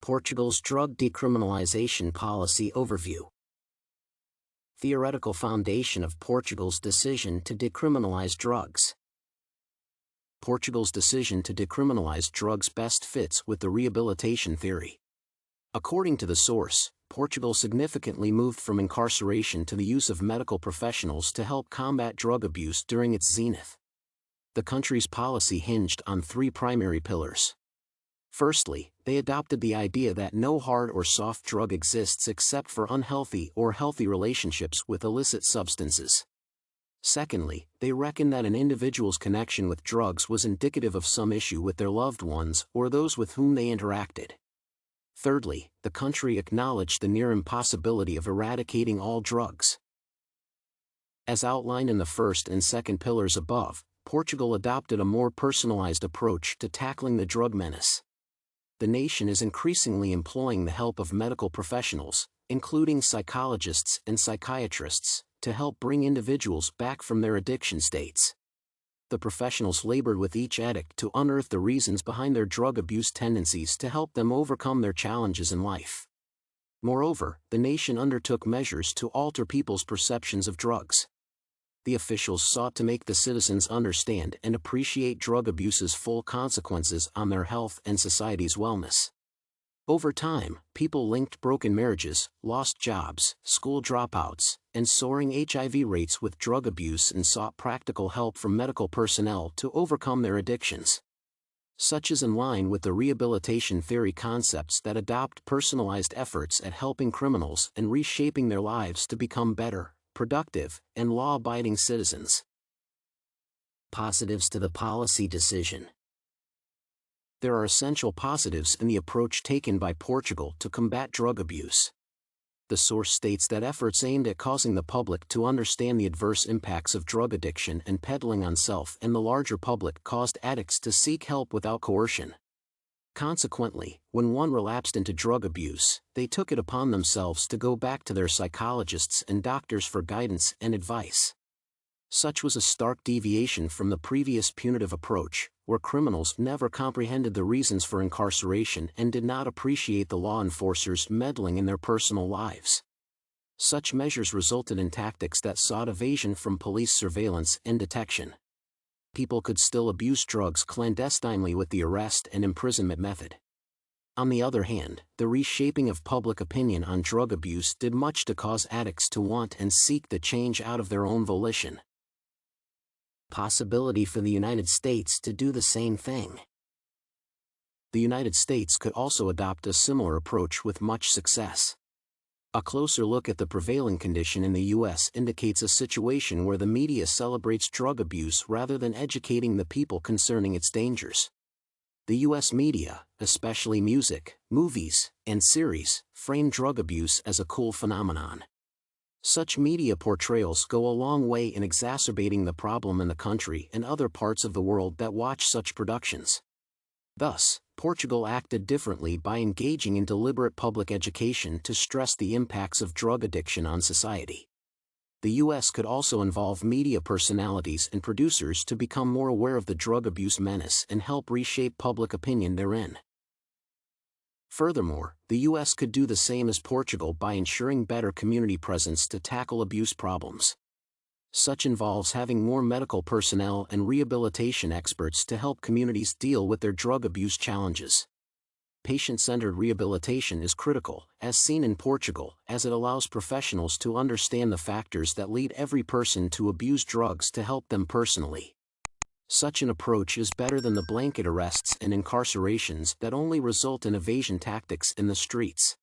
Portugal's drug decriminalization policy overview. Theoretical foundation of Portugal's decision to decriminalize drugs. Portugal's decision to decriminalize drugs best fits with the rehabilitation theory. According to the source, Portugal significantly moved from incarceration to the use of medical professionals to help combat drug abuse during its zenith. The country's policy hinged on three primary pillars. Firstly, they adopted the idea that no hard or soft drug exists except for unhealthy or healthy relationships with illicit substances. Secondly, they reckoned that an individual's connection with drugs was indicative of some issue with their loved ones or those with whom they interacted. Thirdly, the country acknowledged the near impossibility of eradicating all drugs. As outlined in the first and second pillars above, Portugal adopted a more personalized approach to tackling the drug menace. The nation is increasingly employing the help of medical professionals, including psychologists and psychiatrists, to help bring individuals back from their addiction states. The professionals labored with each addict to unearth the reasons behind their drug abuse tendencies to help them overcome their challenges in life. Moreover, the nation undertook measures to alter people's perceptions of drugs. The officials sought to make the citizens understand and appreciate drug abuse's full consequences on their health and society's wellness. Over time, people linked broken marriages, lost jobs, school dropouts, and soaring HIV rates with drug abuse and sought practical help from medical personnel to overcome their addictions. Such is in line with the rehabilitation theory concepts that adopt personalized efforts at helping criminals and reshaping their lives to become better, productive, and law-abiding citizens. Positives to the policy decision. There are essential positives in the approach taken by Portugal to combat drug abuse. The source states that efforts aimed at causing the public to understand the adverse impacts of drug addiction and peddling on self and the larger public caused addicts to seek help without coercion. Consequently, when one relapsed into drug abuse, they took it upon themselves to go back to their psychologists and doctors for guidance and advice. Such was a stark deviation from the previous punitive approach, where criminals never comprehended the reasons for incarceration and did not appreciate the law enforcers meddling in their personal lives. Such measures resulted in tactics that sought evasion from police surveillance and detection. People could still abuse drugs clandestinely with the arrest and imprisonment method. On the other hand, the reshaping of public opinion on drug abuse did much to cause addicts to want and seek the change out of their own volition. Possibility for the United States to do the same thing. The United States could also adopt a similar approach with much success. A closer look at the prevailing condition in the U.S. indicates a situation where the media celebrates drug abuse rather than educating the people concerning its dangers. The U.S. media, especially music, movies, and series, frame drug abuse as a cool phenomenon. Such media portrayals go a long way in exacerbating the problem in the country and other parts of the world that watch such productions. Thus, Portugal acted differently by engaging in deliberate public education to stress the impacts of drug addiction on society. The U.S. could also involve media personalities and producers to become more aware of the drug abuse menace and help reshape public opinion therein. Furthermore, the U.S. could do the same as Portugal by ensuring better community presence to tackle abuse problems. Such involves having more medical personnel and rehabilitation experts to help communities deal with their drug abuse challenges. Patient-centered rehabilitation is critical, as seen in Portugal, as it allows professionals to understand the factors that lead every person to abuse drugs to help them personally. Such an approach is better than the blanket arrests and incarcerations that only result in evasion tactics in the streets.